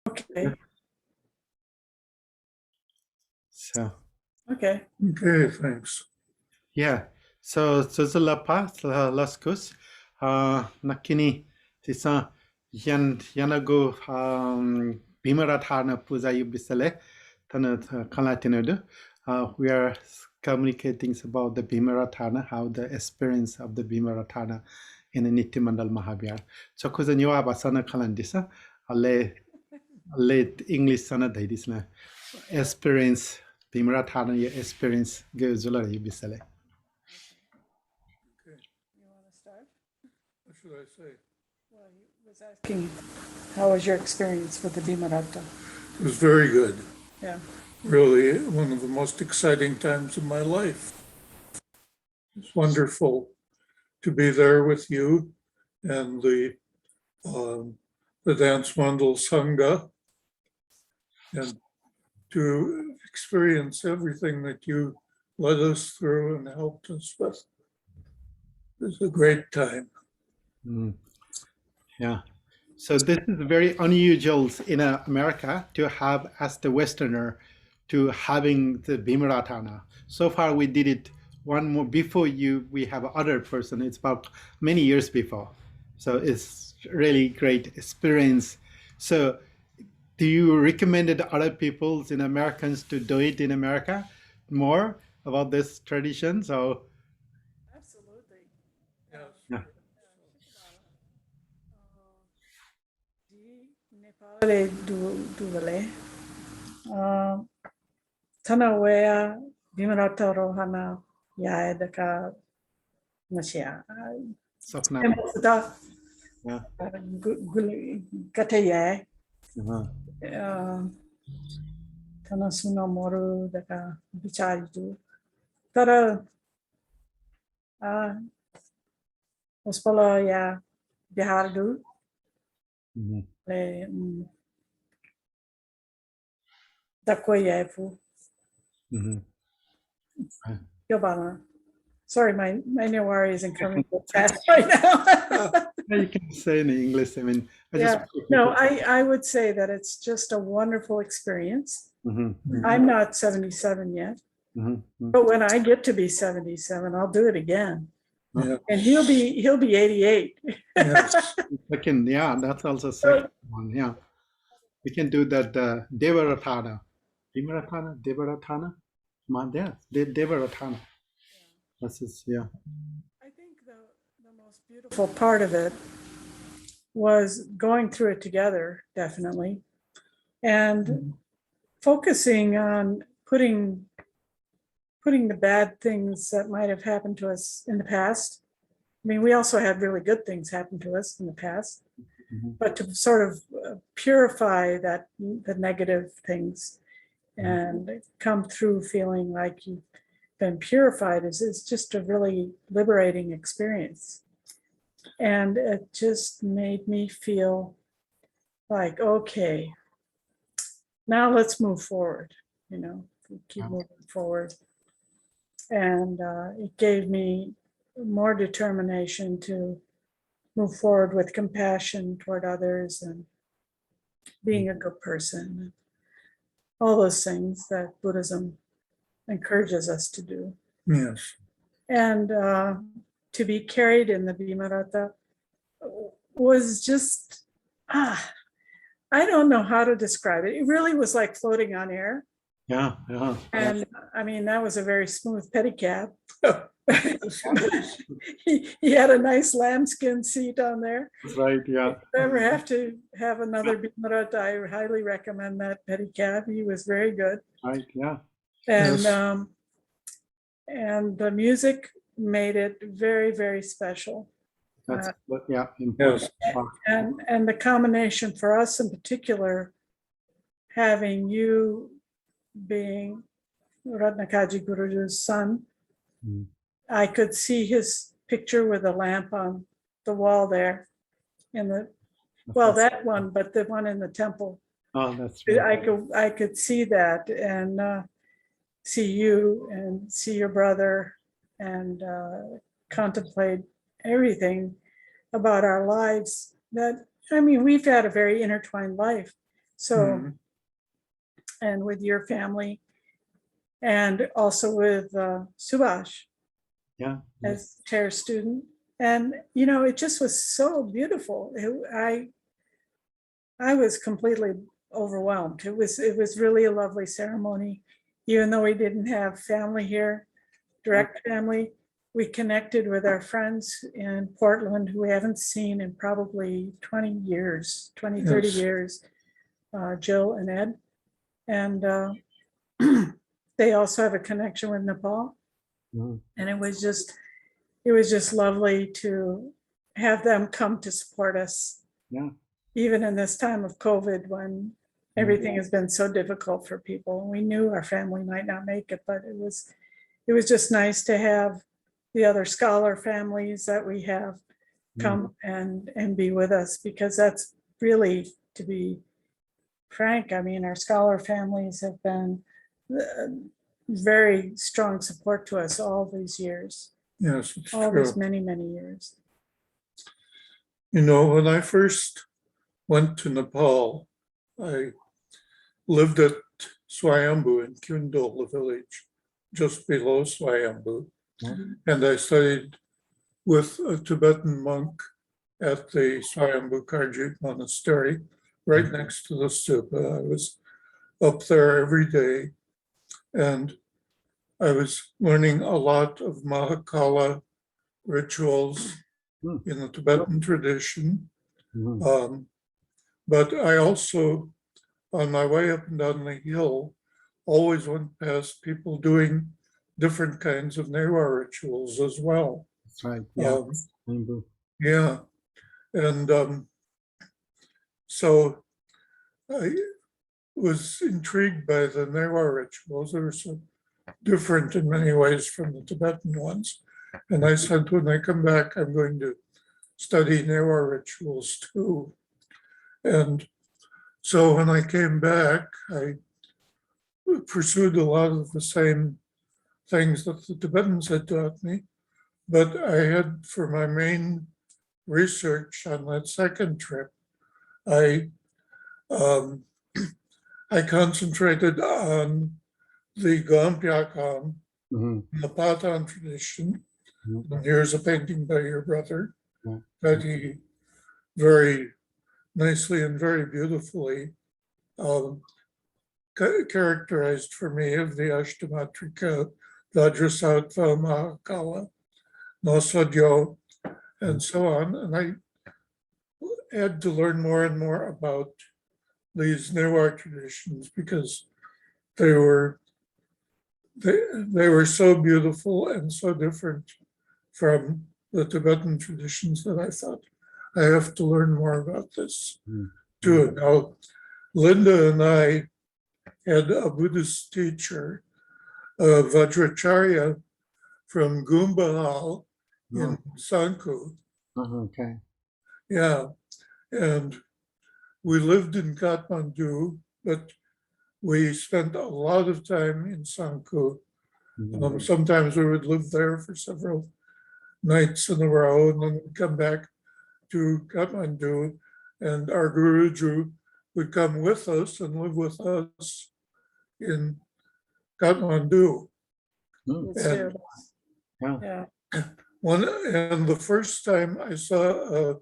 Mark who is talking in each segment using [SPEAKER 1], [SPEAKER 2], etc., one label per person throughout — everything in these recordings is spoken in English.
[SPEAKER 1] Okay.
[SPEAKER 2] So,
[SPEAKER 1] Okay.
[SPEAKER 3] Okay, thanks.
[SPEAKER 2] yeah. So lapa las kus nakini tisa yanago bimarathana puja yubisale tana kalatinadu. We are communicating about the Bhimarathana, how the experience of the Bhimarathana in the Nittimandal Mahabhyar. So kuza nyawa basana kalandisa le English sana daidisna experience Bhimarathana your experience gozula yubisale.
[SPEAKER 3] Okay,
[SPEAKER 1] You want to start?
[SPEAKER 3] what should I say?
[SPEAKER 1] Well, he was asking, how was your experience with the Bhimarata?
[SPEAKER 3] It was very good.
[SPEAKER 1] Yeah.
[SPEAKER 3] Really, one of the most exciting times of my life. It's wonderful to be there with you and the Dance Mandal Sangha and to experience everything that you led us through and helped us with. It was a great time.
[SPEAKER 2] Yeah. So this is very unusual in America to have as the Westerner to having the Bhimarathana. So far we did it one more before you. We have other person. It's about many years before. So it's really great experience. So do you recommend it to other people in Americans to do it in America more about this tradition? So
[SPEAKER 1] Absolutely.
[SPEAKER 3] Yes.
[SPEAKER 2] yeah.
[SPEAKER 1] Nepalale duvale. Tanawea Bhimarata Rohana Yaedaka Nasia.
[SPEAKER 2] Sokna.
[SPEAKER 1] Embuda
[SPEAKER 2] Yeah.
[SPEAKER 1] Gataya.
[SPEAKER 2] Uh-huh.
[SPEAKER 1] Tanasuna Moru Daka Bicharidu. Tara Ospala ya Bihardu.
[SPEAKER 2] Mhm.
[SPEAKER 1] Dakoyefu. Yobana. Sorry, my Newari isn't coming fast right now.
[SPEAKER 2] You can say in English. I mean,
[SPEAKER 1] Yeah. No, I would say that it's just a wonderful experience. I'm not 77 yet, but when I get to be 77, I'll do it again.
[SPEAKER 3] Yeah.
[SPEAKER 1] And he'll be 88.
[SPEAKER 3] Yes.
[SPEAKER 2] Yeah, that's also second one. Yeah, we can do that. Devarathana, Devarathana, yeah, Devarathana. That's it. Yeah.
[SPEAKER 1] I think the most beautiful part of it was going through it together, definitely, and focusing on putting the bad things that might have happened to us in the past. I mean, we also had really good things happen to us in the past, but to sort of purify the negative things and come through feeling like you've been purified is just a really liberating experience. And it just made me feel like, okay, now let's move forward, keep moving forward. And it gave me more determination to move forward with compassion toward others and being a good person, all those things that Buddhism encourages us to do.
[SPEAKER 3] Yes.
[SPEAKER 1] And to be carried in the Bhimarata was just, I don't know how to describe it. It really was like floating on air.
[SPEAKER 2] Yeah.
[SPEAKER 1] And I mean, that was a very smooth pedicab. he had a nice lambskin seat on there.
[SPEAKER 2] That's right. Yeah.
[SPEAKER 1] If you ever have to have another Bhimarata, I highly recommend that pedicab. He was very good.
[SPEAKER 2] Right. Yeah.
[SPEAKER 1] And and the music made it very, very special.
[SPEAKER 2] That's yeah, important.
[SPEAKER 3] Yes.
[SPEAKER 1] And the combination for us in particular, having you being Ratnakaji Guruji's son, I could see his picture with a lamp on the wall there in that one, but the one in the temple.
[SPEAKER 2] Oh, that's right.
[SPEAKER 1] I could see that and see you and see your brother and contemplate everything about our lives. That, I mean, we've had a very intertwined life. So,
[SPEAKER 3] Mhm.
[SPEAKER 1] and with your family, and also with Subhash
[SPEAKER 2] Yeah.
[SPEAKER 1] as chair student. And, it just was so beautiful. I was completely overwhelmed. It was really a lovely ceremony. Even though we didn't have family here, direct family, we connected with our friends in Portland who we haven't seen in probably 20 years, 20, 30
[SPEAKER 3] Yes.
[SPEAKER 1] years, Jill and Ed. And they also have a connection with Nepal.
[SPEAKER 2] Mhm.
[SPEAKER 1] And it was just lovely to have them come to support us,
[SPEAKER 2] Yeah.
[SPEAKER 1] even in this time of COVID when everything has been so difficult for people. We knew our family might not make it, but it was just nice to have the other scholar families that we have come and be with us, because that's really, to be frank, I mean, our scholar families have been very strong support to us all these years,
[SPEAKER 3] Yes, it's
[SPEAKER 1] all
[SPEAKER 3] true.
[SPEAKER 1] these many, many years.
[SPEAKER 3] When I first went to Nepal, I lived at Swayambhu in Kyundal, the village just below Swayambhu. And I studied with a Tibetan monk at the Swayambhu Karjit Monastery, right next to the stupa. I was up there every day, and I was learning a lot of Mahakala rituals in the Tibetan tradition.
[SPEAKER 2] Mhm.
[SPEAKER 3] But I also, on my way up and down the hill, always went past people doing different kinds of Nehwa rituals as well.
[SPEAKER 2] That's right. Yeah.
[SPEAKER 3] Um,
[SPEAKER 2] Mhm.
[SPEAKER 3] yeah. And so I was intrigued by the Nehwa rituals. They were so different in many ways from the Tibetan ones. And I said, when I come back, I'm going to study Nehwa rituals too. And so when I came back, I pursued a lot of the same things that the Tibetans had taught me. But I had, for my main research on that second trip, I um, I concentrated on the Gompiakam,
[SPEAKER 2] Mhm.
[SPEAKER 3] the Patan tradition.
[SPEAKER 2] Mhm.
[SPEAKER 3] And here's a painting by your brother
[SPEAKER 2] Yeah.
[SPEAKER 3] that he very nicely and very beautifully um, characterized for me of the Ashtamatrika, Vajrasattva, Mahakala, Nosadyo, and so on. And I had to learn more and more about these Newar traditions because they were they were so beautiful and so different from the Tibetan traditions that I thought I have to learn more about this
[SPEAKER 2] Mhm.
[SPEAKER 3] too. Now, Linda and I had a Buddhist teacher, Vajracharya from Gumbahal in Sanku.
[SPEAKER 2] Okay.
[SPEAKER 3] Yeah, and we lived in Kathmandu, but we spent a lot of time in Sanku.
[SPEAKER 2] Mhm.
[SPEAKER 3] Sometimes we would live there for several nights in a row and then we'd come back to Kathmandu, and our Guruji would come with us and live with us in Kathmandu.
[SPEAKER 2] Mhm.
[SPEAKER 1] It's
[SPEAKER 3] And
[SPEAKER 2] Yeah.
[SPEAKER 1] Yeah.
[SPEAKER 3] the first time I saw a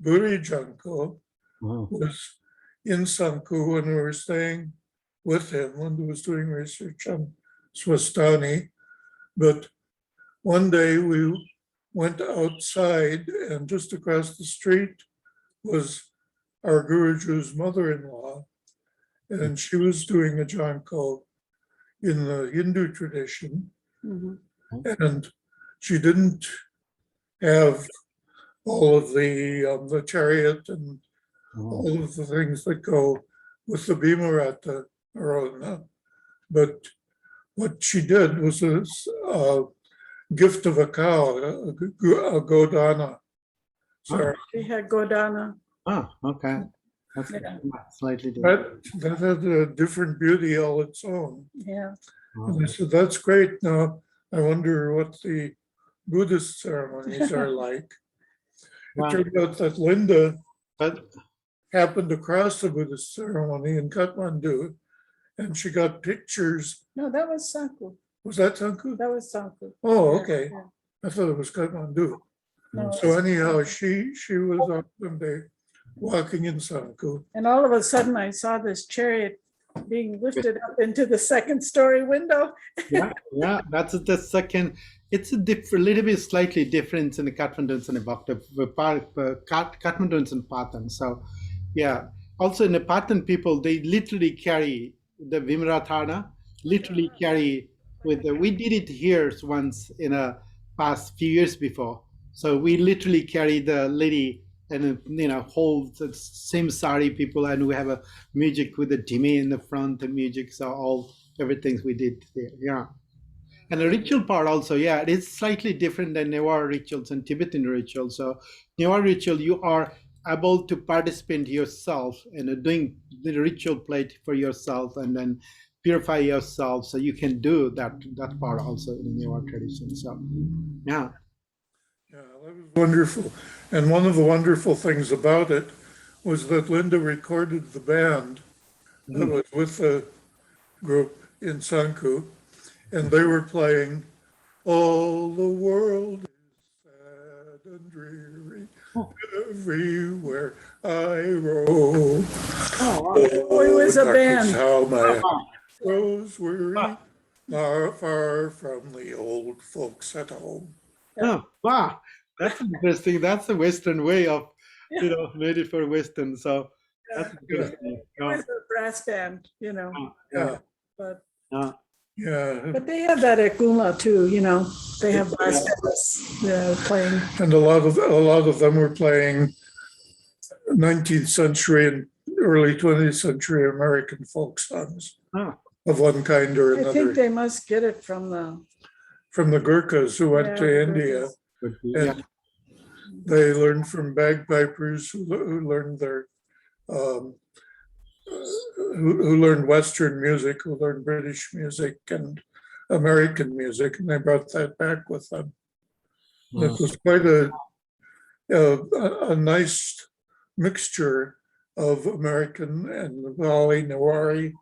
[SPEAKER 3] Buri janko
[SPEAKER 2] Mhm.
[SPEAKER 3] was in Sanku when we were staying with him. Linda was doing research on Swastani. But one day we went outside, and just across the street was our Guruji's mother-in-law, and she was doing a janko in the Hindu tradition,
[SPEAKER 1] Mhm.
[SPEAKER 3] and she didn't have all of the chariot and
[SPEAKER 2] Mhm.
[SPEAKER 3] all of the things that go with the Bhimarata Arona. But what she did was a gift of a cow, a godana. So
[SPEAKER 1] She had Godana.
[SPEAKER 2] Okay. That's
[SPEAKER 1] Yeah.
[SPEAKER 2] slightly different.
[SPEAKER 3] that had a different beauty all its own.
[SPEAKER 1] Yeah.
[SPEAKER 3] And I said, that's great. Now I wonder what the Buddhist ceremonies are like. It
[SPEAKER 2] Yeah.
[SPEAKER 3] turned out that Linda
[SPEAKER 2] But
[SPEAKER 3] happened across the Buddhist ceremony in Kathmandu, and she got pictures.
[SPEAKER 1] No, that was Sanku.
[SPEAKER 3] Was that Sanku?
[SPEAKER 1] That was Sanku.
[SPEAKER 3] Oh, okay.
[SPEAKER 1] Yeah.
[SPEAKER 3] I thought it was Kathmandu.
[SPEAKER 1] No,
[SPEAKER 3] So
[SPEAKER 1] it's-
[SPEAKER 3] anyhow, she was on Sunday walking in Sanku.
[SPEAKER 1] And all of a sudden I saw this chariot being lifted up into the second story window.
[SPEAKER 2] Yeah, that's the second. It's a little bit slightly different in the Kathmandu and the Bhakta, Kathmandu and Patan. So, yeah. Also in the Patan people, they literally carry the Vimratana, literally carry with the, we did it here once in a past few years before. So we literally carry the lady and hold the same sari people, and we have a music with the dhime in the front, the music, so all everything we did there. Yeah. And the ritual part also, yeah, it is slightly different than Newar rituals and Tibetan rituals. So Newar ritual, you are able to participate yourself in doing the ritual plate for yourself and then purify yourself. So you can do that part also in the Newar tradition. So yeah.
[SPEAKER 3] Yeah, that was wonderful. And one of the wonderful things about it was that Linda recorded the band that was with the group in Sanku, and they were playing "All the World is Sad and Dreary, Everywhere I Roam."
[SPEAKER 1] Oh, it was a
[SPEAKER 3] darkness,
[SPEAKER 1] band.
[SPEAKER 3] how my heart grows weary, far, far from the old folks at home.
[SPEAKER 2] Oh, wow, that's interesting. That's the Western way of, made it for Western. So that's interesting.
[SPEAKER 1] It was a brass band,
[SPEAKER 3] Yeah,
[SPEAKER 1] but
[SPEAKER 3] yeah.
[SPEAKER 1] they have that at Gula too, they have brass bands playing.
[SPEAKER 3] And a lot of them were playing 19th century and early 20th century American folk songs
[SPEAKER 2] Oh,
[SPEAKER 3] of one kind or
[SPEAKER 1] I think
[SPEAKER 3] another
[SPEAKER 1] they must get it from the,
[SPEAKER 3] from the Gurkhas who went
[SPEAKER 1] Yeah,
[SPEAKER 3] to
[SPEAKER 1] the
[SPEAKER 3] India.
[SPEAKER 1] Gurkhas.
[SPEAKER 2] could be, yeah.
[SPEAKER 3] And they learned from bagpipers who learned their who learned Western music, who learned British music and American music, and they brought that back with them. It was quite a nice mixture of American and Bengali, Newari,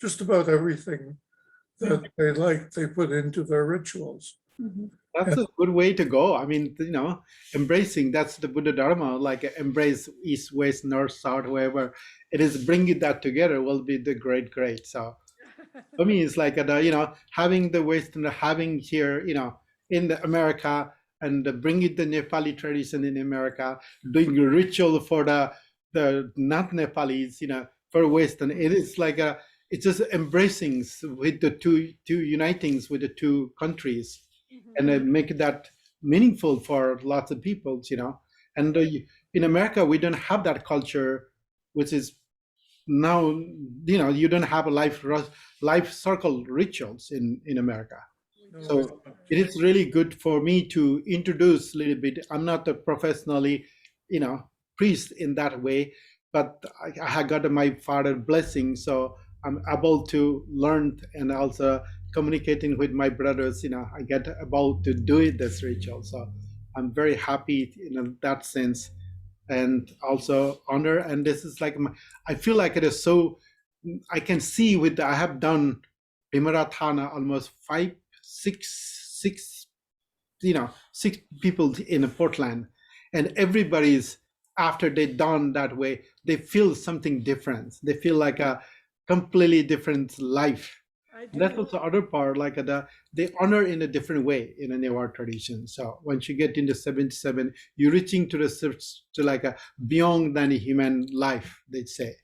[SPEAKER 3] just about everything that they liked, they put into their rituals.
[SPEAKER 1] Mhm.
[SPEAKER 2] That's a good way to go. I mean, embracing, that's the Buddha Dharma, like embrace East, West, North, South, whoever it is, bringing that together will be the great. So for me, it's like, having the Western, having here, in the America and bringing the Nepali tradition in America, doing a ritual for the not Nepalis, for Western. It is like it's just embracing with the two unitings with the two countries. And then make that meaningful for lots of people, And in America, we don't have that culture, which is now, you don't have a life circle rituals in America. So it is really good for me to introduce a little bit. I'm not a professionally, priest in that way, but I got my father's blessing, so I'm able to learn and also communicating with my brothers. I get about to do this ritual, so I'm very happy in that sense, and also honor. And this is like I feel like it is so. I can see I have done Vimaratana almost 6 people in Portland, and everybody's after they done that way, they feel something different. They feel like a completely different life. That's also other part, like they honor in a different way in a Newar tradition. So once you get into 77, you're reaching to like a beyond than a human life, they say.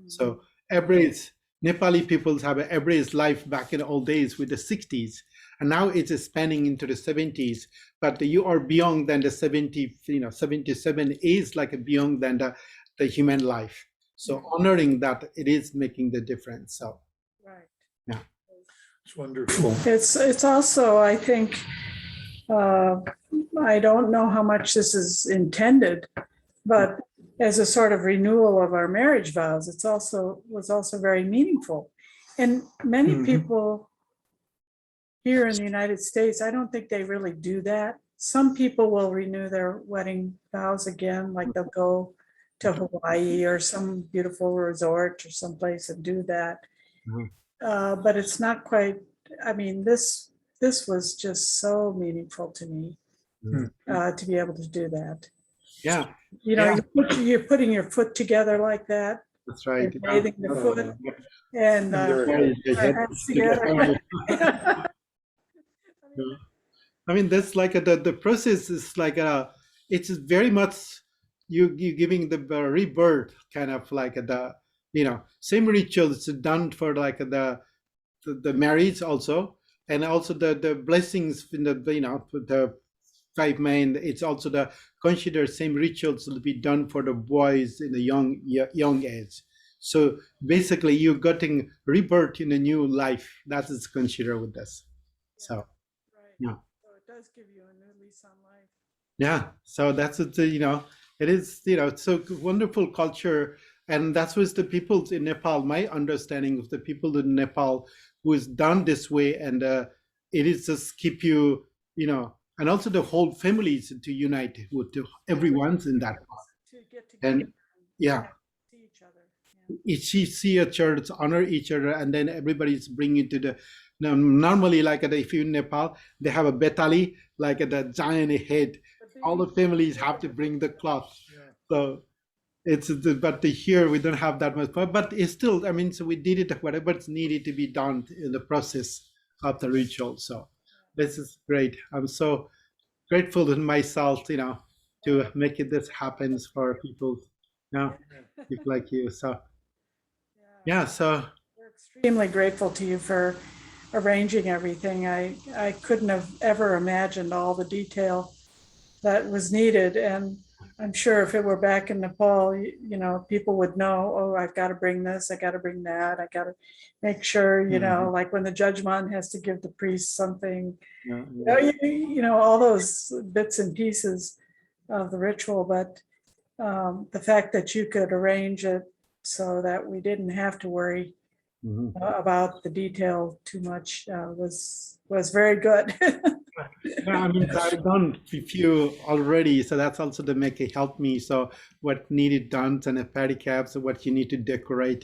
[SPEAKER 2] So Nepali peoples have an average life back in the old days with the 60s, and now it's spanning into the 70s. But you are beyond than the 70, 77 is like a beyond than the human life. So honoring that, it is making the difference. So
[SPEAKER 1] Right.
[SPEAKER 2] yeah.
[SPEAKER 3] It's wonderful.
[SPEAKER 1] It's also, I think, I don't know how much this is intended, but as a sort of renewal of our marriage vows, was also very meaningful. And many
[SPEAKER 3] Mhm.
[SPEAKER 1] people here in the United States, I don't think they really do that. Some people will renew their wedding vows again, like they'll go to Hawaii or some beautiful resort or someplace and do that.
[SPEAKER 2] Mhm.
[SPEAKER 1] But it's not quite, I mean, this was just so meaningful to me,
[SPEAKER 2] Mhm.
[SPEAKER 1] to be able to do that.
[SPEAKER 2] Yeah,
[SPEAKER 1] You know,
[SPEAKER 2] yeah.
[SPEAKER 1] you're putting your foot together like that,
[SPEAKER 2] That's right.
[SPEAKER 1] and bathing the foot and
[SPEAKER 3] Very
[SPEAKER 2] The
[SPEAKER 1] our
[SPEAKER 2] head
[SPEAKER 1] hands
[SPEAKER 2] together.
[SPEAKER 1] together.
[SPEAKER 2] I mean, that's like the process is like it's very much you giving the rebirth kind of like the same rituals done for like the marriage also, and also the blessings in the the five men. It's also the consider same rituals will be done for the boys in the young age. So basically, you're getting rebirth in a new life. That is considered with this. So
[SPEAKER 1] Right.
[SPEAKER 2] yeah.
[SPEAKER 1] So it does give you a new lease on life.
[SPEAKER 2] Yeah, so that's it. It is it's so wonderful culture, and that's what the people in Nepal. My understanding of the people in Nepal who is done this way, and it is just keep you and also the whole families to unite with everyone's in that part.
[SPEAKER 1] To get together
[SPEAKER 2] And
[SPEAKER 1] and
[SPEAKER 2] yeah,
[SPEAKER 1] see each other. Yeah.
[SPEAKER 2] each see each other, honor each other, and then everybody's bringing to the. Now, normally, like if you're in Nepal, they have a betali, like the giant head. All the families have to bring the cloth.
[SPEAKER 3] Yeah.
[SPEAKER 2] So but here we don't have that much. But it's still, I mean, so we did it, whatever's needed to be done in the process of the ritual. So this is great. I'm so grateful to myself, to make this happens for people, people like you. So yeah, so
[SPEAKER 1] We're extremely grateful to you for arranging everything. I couldn't have ever imagined all the detail that was needed. And I'm sure if it were back in Nepal, people would know, oh, I've got to bring this, I got to bring that, I got to make sure, like when the judgment has to give the priest something, all those bits and pieces of the ritual. But the fact that you could arrange it so that we didn't have to worry
[SPEAKER 2] mhm.
[SPEAKER 1] about the detail too much was very good.
[SPEAKER 2] Yeah, I mean, I've done a few already, so that's also to make it help me. So what needed done and a paddy cap, so what you need to decorate,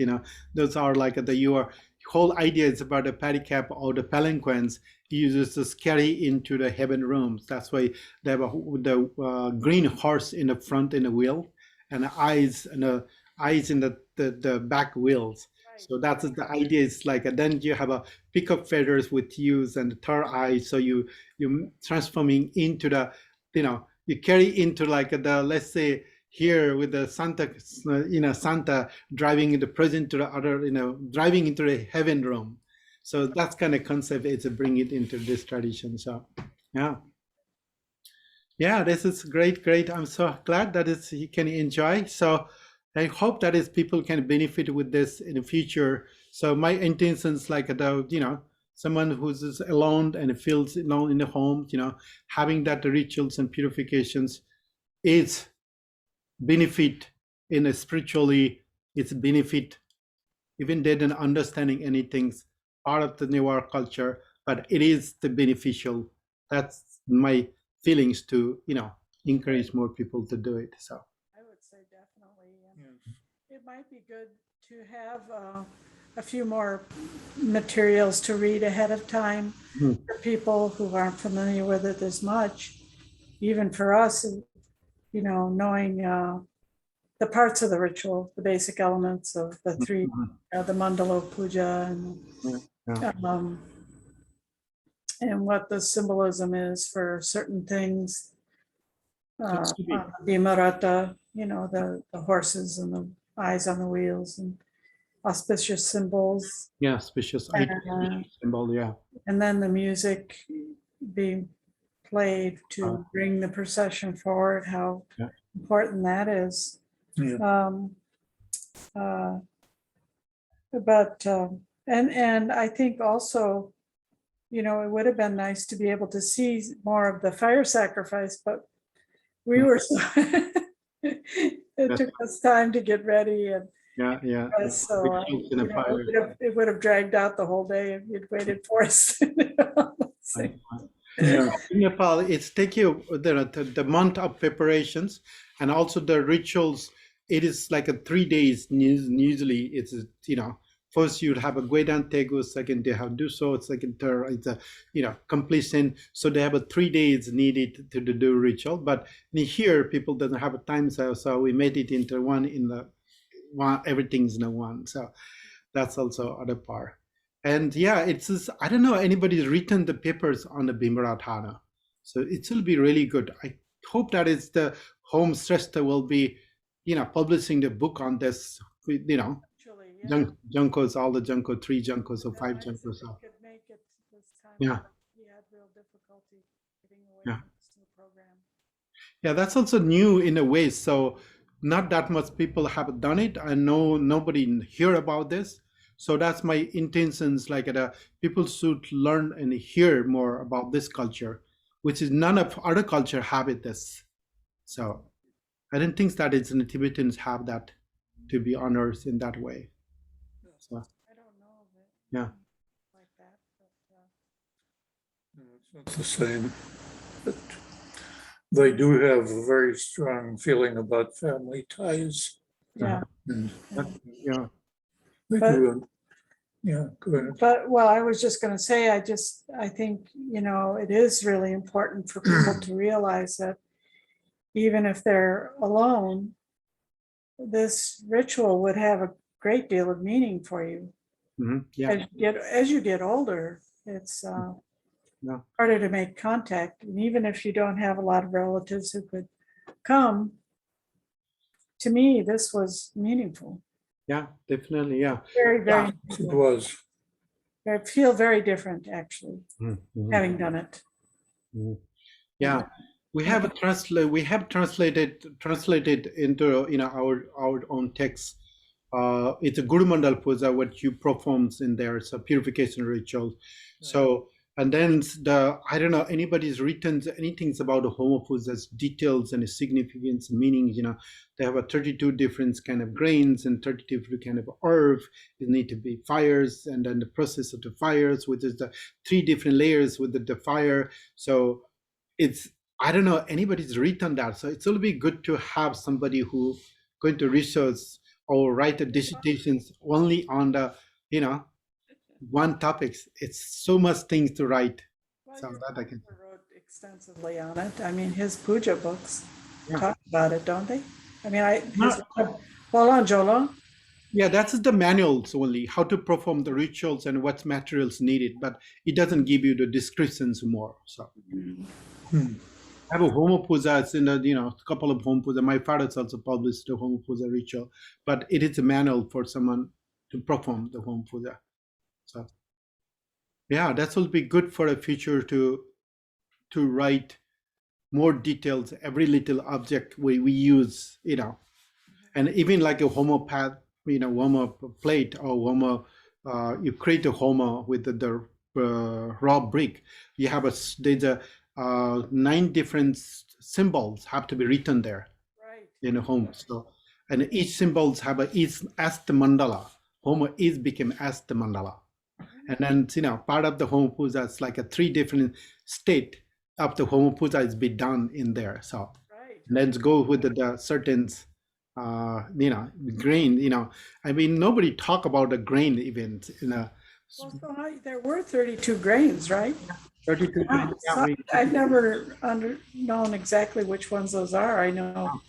[SPEAKER 2] those are like your whole idea is about a paddy cap or the palanquins. You just carry into the heaven rooms. That's why they have the green horse in the front in the wheel, and eyes in the back wheels. So that's the idea. Is like then you have a pickup feathers with use and the third eye. So you transforming into the you carry into like the, let's say here with the Santa driving in the present to the other, driving into the heaven room. So that's kind of concept is to bring it into this tradition. So yeah, this is great. I'm so glad that you can enjoy. So I hope that is people can benefit with this in the future. So my intentions like someone who's just alone and feels alone in the home, having that rituals and purifications is benefit in a spiritually, it's benefit even they don't understanding anything part of the newer culture, but it is the beneficial. That's my feelings to encourage more people to do it. So
[SPEAKER 1] I would say definitely. It might be good to have a few more materials to read ahead of time for people who aren't familiar with it as much. Even for us, knowing the parts of the ritual, the basic elements of the three, the mandala puja, and what the symbolism is for certain things. The Marata, the horses and the eyes on the wheels and auspicious symbols.
[SPEAKER 2] yeah, auspicious symbol, yeah.
[SPEAKER 1] And then the music being played to bring the procession forward, how important that is.
[SPEAKER 3] Yeah.
[SPEAKER 1] And I think also, it would have been nice to be able to see more of the fire sacrifice, but we were so it took us time to get ready, and so it would have dragged out the whole day if you'd waited for us.
[SPEAKER 2] In Nepal, it's take you the month of preparations and also the rituals it is like a 3 days. Usually it's, first you'd have a Guedan Tegu, second they have Duso, second third it's a, completion. So they have a 3 days needed to do ritual. But in here, people doesn't have a time, so we made it into one in the one, everything's in the one. So that's also other part. And yeah, it's just, I don't know anybody's written the papers on the Bhimratana. So it will be really good. I hope that it's the home Srestha will be, publishing the book on this,
[SPEAKER 1] Actually, yeah.
[SPEAKER 2] Jankos, all the Janko, 3 Jankos or 5
[SPEAKER 1] Nice if
[SPEAKER 2] Jankos.
[SPEAKER 1] we could make it this time.
[SPEAKER 2] Yeah.
[SPEAKER 1] We had real difficulty getting away
[SPEAKER 2] Yeah.
[SPEAKER 1] from this new program.
[SPEAKER 2] Yeah, that's also new in a way. So not that much people have done it. I know nobody hear about this. So that's my intentions, like people should learn and hear more about this culture, which is none of other culture have it this. So I don't think that it's in the Tibetans have that to be honored in that way. So
[SPEAKER 1] I don't know of it.
[SPEAKER 2] Yeah.
[SPEAKER 1] Like that, but,
[SPEAKER 3] No, it's not the same. But they do have a very strong feeling about family ties.
[SPEAKER 1] yeah.
[SPEAKER 3] And
[SPEAKER 2] yeah,
[SPEAKER 3] they
[SPEAKER 1] But-
[SPEAKER 3] do. Yeah, go ahead.
[SPEAKER 1] But, well, I was just gonna say, I think, it is really important for people to realize that even if they're alone, this ritual would have a great deal of meaning for you.
[SPEAKER 2] yeah,
[SPEAKER 1] As you get older, it's
[SPEAKER 2] Yeah.
[SPEAKER 1] harder to make contact. And even if you don't have a lot of relatives who could come, to me, this was meaningful.
[SPEAKER 2] yeah, definitely, yeah.
[SPEAKER 1] Very, very,
[SPEAKER 3] It was.
[SPEAKER 1] I feel very different, actually,
[SPEAKER 2] Mhm.
[SPEAKER 1] having done it.
[SPEAKER 2] Yeah, we have translated into our own text. It's a Guru Mandal Puja, what you performs in there. It's a purification ritual. So, and then I don't know, anybody's written anything about the Homo Puja's details and significance, meanings. They have a 32 different kind of grains and 32 kind of herbs. It need to be fires, and then the process of the fires, which is the 3 different layers with the fire. So it's, I don't know anybody's written that. So it's will be good to have somebody who going to research or write the dissertations only on the, one topics. It's so much things to write.
[SPEAKER 1] Well,
[SPEAKER 2] So
[SPEAKER 1] your
[SPEAKER 2] that I can.
[SPEAKER 1] father wrote extensively on it. I mean, his puja books
[SPEAKER 2] Yeah.
[SPEAKER 1] talk about it, don't they? I mean,
[SPEAKER 2] Not-
[SPEAKER 1] hold on, Jolo.
[SPEAKER 2] Yeah, that's the manuals only, how to perform the rituals and what materials needed, but it doesn't give you the descriptions more. So
[SPEAKER 3] Hmm.
[SPEAKER 2] I have a Homo Puja, it's in a couple of Homo Puja. My father's also published the Homo Puja ritual, but it is a manual for someone to perform the Homo Puja. So yeah, that will be good for a future to write more details, every little object we use, and even like a homopath, homo plate or homo, you create a homo with the raw brick. You have there's a 9 different symbols have to be written there
[SPEAKER 1] Right.
[SPEAKER 2] in a home. So, and each symbols have each as the mandala. Homo is became as the mandala. And then, part of the Homo Puja is like a 3 different state of the Homo Puja is be done in there. So
[SPEAKER 1] Right.
[SPEAKER 2] let's go with the certain, grain, I mean, nobody talk about the grain event in a
[SPEAKER 1] Well, so there were 32 grains, right?
[SPEAKER 2] 32.
[SPEAKER 1] So I've never known exactly which ones those are. I know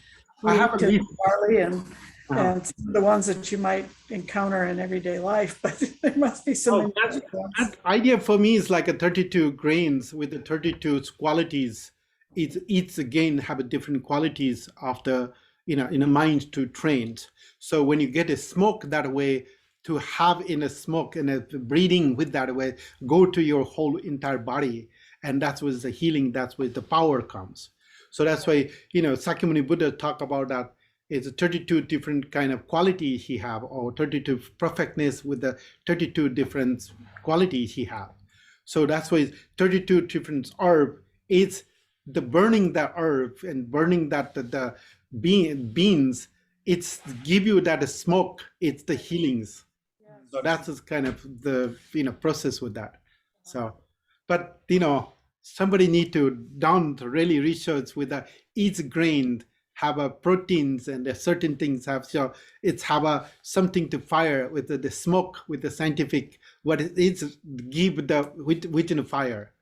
[SPEAKER 2] I have
[SPEAKER 1] wheat
[SPEAKER 2] a
[SPEAKER 1] and
[SPEAKER 2] list.
[SPEAKER 1] barley and
[SPEAKER 2] Uh-huh.
[SPEAKER 1] some of the ones that you might encounter in everyday life, but there must be some.
[SPEAKER 2] Oh, that idea for me is like a 32 grains with the 32 qualities. Each again have a different qualities of the, in a mind to train. So when you get a smoke that way, to have in a smoke and a breathing with that way, go to your whole entire body. And that's where the healing, that's where the power comes. So that's why, Sakyamuni Buddha talk about that. It's 32 different kind of qualities he have, or 32 perfectness with the 32 different qualities he have. So that's why 32 different herb is the burning the herb and burning that the beans. It's give you that smoke. It's the healings. So that's just kind of the process with that. So, but somebody need to really research with each grain have a proteins and the certain things have, so it's have a something to fire with the smoke, with the scientific what it is give the within fire.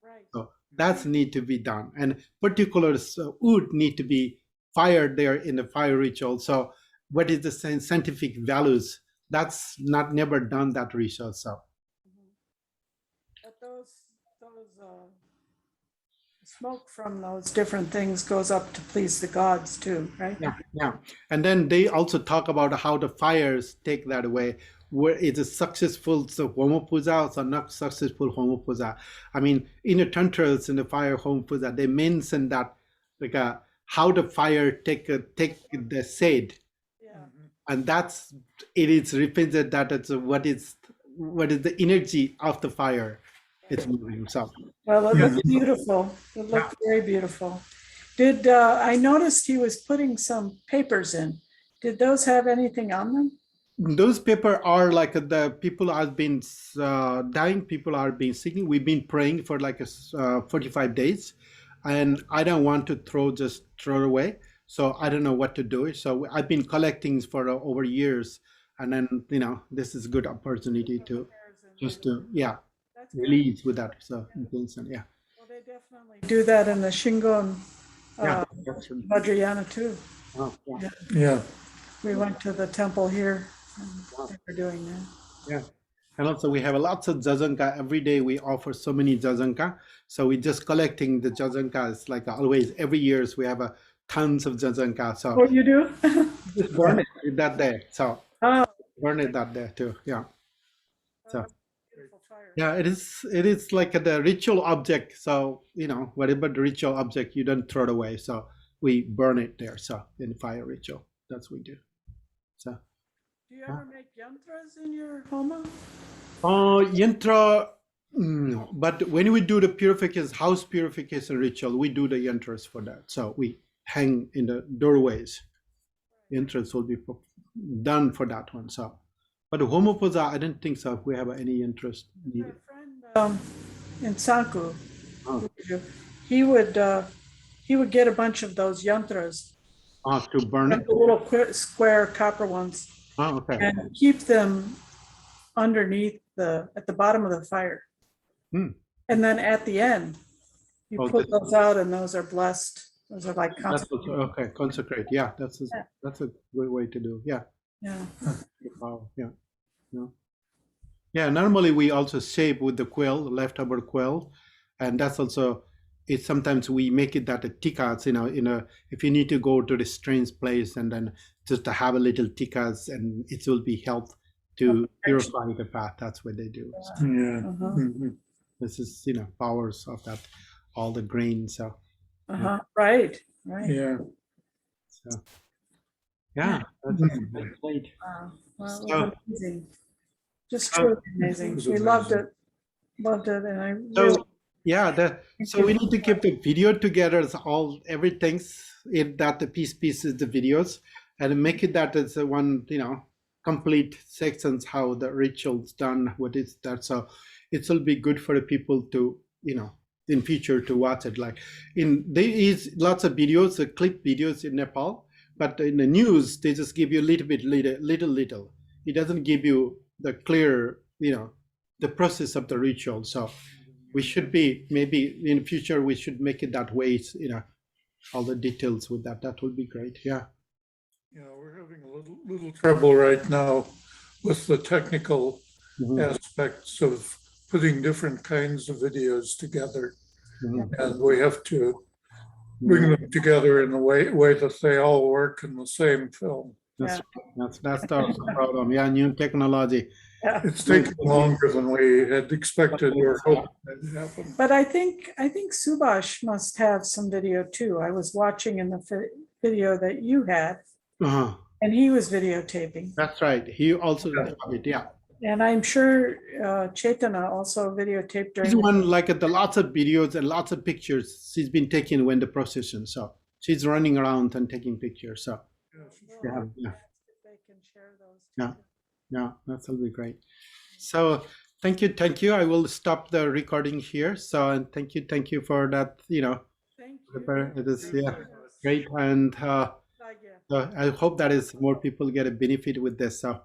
[SPEAKER 1] Right.
[SPEAKER 2] So that's need to be done, and particular wood need to be fired there in the fire ritual. So what is the scientific values? That's not never done that research. So
[SPEAKER 1] Mhm. But those smoke from those different things goes up to please the gods too, right?
[SPEAKER 2] yeah, and then they also talk about how the fires take that away. Where it is successful so homo puja or not successful homo puja. I mean, in the tantras in the fire homo puja, they mention that like how the fire take the shade,
[SPEAKER 1] Yeah.
[SPEAKER 2] and that's it is represented that it's what is the energy of the fire. It's moving. So
[SPEAKER 1] Well, it
[SPEAKER 3] Yeah.
[SPEAKER 1] looked beautiful. It looked very beautiful. Did I noticed he was putting some papers in? Did those have anything on them?
[SPEAKER 2] those paper are like the people have been dying, people are being sick. We've been praying for like 45 days, and I don't want to throw away. So I don't know what to do. So I've been collecting for over years, and then this is a good opportunity to just to
[SPEAKER 1] That's good.
[SPEAKER 2] release with that. So intention, yeah,
[SPEAKER 1] Well, they definitely do that in the Shingon
[SPEAKER 2] yeah, that's true.
[SPEAKER 1] Vajrayana too.
[SPEAKER 2] Oh, yeah.
[SPEAKER 3] Yeah.
[SPEAKER 1] We went to the temple here and they were doing that.
[SPEAKER 2] Yeah. And also we have lots of jajanka. Every day we offer so many jajanka. So we just collecting the jajanka. It's like always, every years we have tons of jajanka. So
[SPEAKER 1] What you do?
[SPEAKER 2] just burn it that day. So
[SPEAKER 1] Oh,
[SPEAKER 2] burn it that day too. Yeah. So
[SPEAKER 1] beautiful fire.
[SPEAKER 2] yeah, it is like the ritual object. So whatever the ritual object, you don't throw it away. So we burn it there. So in fire ritual, that's what we do. So
[SPEAKER 1] Do you ever make yantras in your homa?
[SPEAKER 2] Yantra, no. But when we do the purification, house purification ritual, we do the yantras for that. So we hang in the doorways. Yantras will be done for that one. So, but the homo puja, I don't think so. If we have any interest
[SPEAKER 1] My
[SPEAKER 2] needed.
[SPEAKER 1] friend in Sanku,
[SPEAKER 2] Oh,
[SPEAKER 1] he would get a bunch of those yantras,
[SPEAKER 2] to burn
[SPEAKER 1] like
[SPEAKER 2] it.
[SPEAKER 1] the little square copper ones,
[SPEAKER 2] Oh, okay.
[SPEAKER 1] and keep them underneath at the bottom of the fire.
[SPEAKER 2] Hmm.
[SPEAKER 1] And then at the end, you
[SPEAKER 2] Oh,
[SPEAKER 1] put those out and those are blessed. Those are like
[SPEAKER 2] That's also, okay. Consecrate. Yeah, that's
[SPEAKER 1] Yeah.
[SPEAKER 2] a good way to do. Yeah.
[SPEAKER 1] Yeah.
[SPEAKER 2] Wow. Yeah. Yeah. Yeah. Normally we also shape with the quill, leftover quill, and that's also. It's sometimes we make it that the tikas, if you need to go to the strange place and then just to have a little tikas, and it will be help to purify the path. That's what they do. So
[SPEAKER 3] Yeah.
[SPEAKER 1] Uh-huh.
[SPEAKER 3] Mhm.
[SPEAKER 2] this is powers of that, all the grains. So
[SPEAKER 1] Uh-huh. Right.
[SPEAKER 3] Yeah.
[SPEAKER 2] yeah, that's great.
[SPEAKER 1] Wow. Well, it
[SPEAKER 2] So-
[SPEAKER 1] was amazing. Just
[SPEAKER 2] So-
[SPEAKER 1] truly amazing.
[SPEAKER 3] It was
[SPEAKER 1] We loved
[SPEAKER 3] amazing.
[SPEAKER 1] it. Loved it. And I
[SPEAKER 2] So
[SPEAKER 1] really,
[SPEAKER 2] yeah, so we need to keep the video together. It's everything's in that the piece is the videos, and make it that it's a one complete sections how the rituals done, what is that. So it will be good for the people to in future to watch it. Like there is lots of videos, clip videos in Nepal, but in the news they just give you a little bit little. It doesn't give you the clear the process of the ritual. So we should be maybe in the future we should make it that way, all the details with that. That would be great. Yeah.
[SPEAKER 3] Yeah, we're having a little trouble right now with the technical
[SPEAKER 2] Mhm.
[SPEAKER 3] aspects of putting different kinds of videos together.
[SPEAKER 2] Mhm.
[SPEAKER 3] And we have to bring them together in a way that they all work in the same film.
[SPEAKER 2] That's the problem. Yeah, new technology.
[SPEAKER 1] yeah.
[SPEAKER 3] It's taking longer than we had expected or hoped would happen.
[SPEAKER 1] But I think Subhash must have some video too. I was watching in the video that you had,
[SPEAKER 2] Uh-huh.
[SPEAKER 1] and he was videotaping.
[SPEAKER 2] That's right. He also did it. Yeah.
[SPEAKER 1] And I'm sure Chaitanya also videotaped during.
[SPEAKER 2] He's one like the lots of videos and lots of pictures she's been taking when the procession. So she's running around and taking pictures. So yeah.
[SPEAKER 1] If they can share those.
[SPEAKER 2] Yeah. Yeah, that'll be great. So thank you. I will stop the recording here. So and thank you for that.
[SPEAKER 1] Thank you.
[SPEAKER 2] It is, yeah. Great. And
[SPEAKER 1] Like, yeah.
[SPEAKER 2] I hope that is more people get a benefit with this. So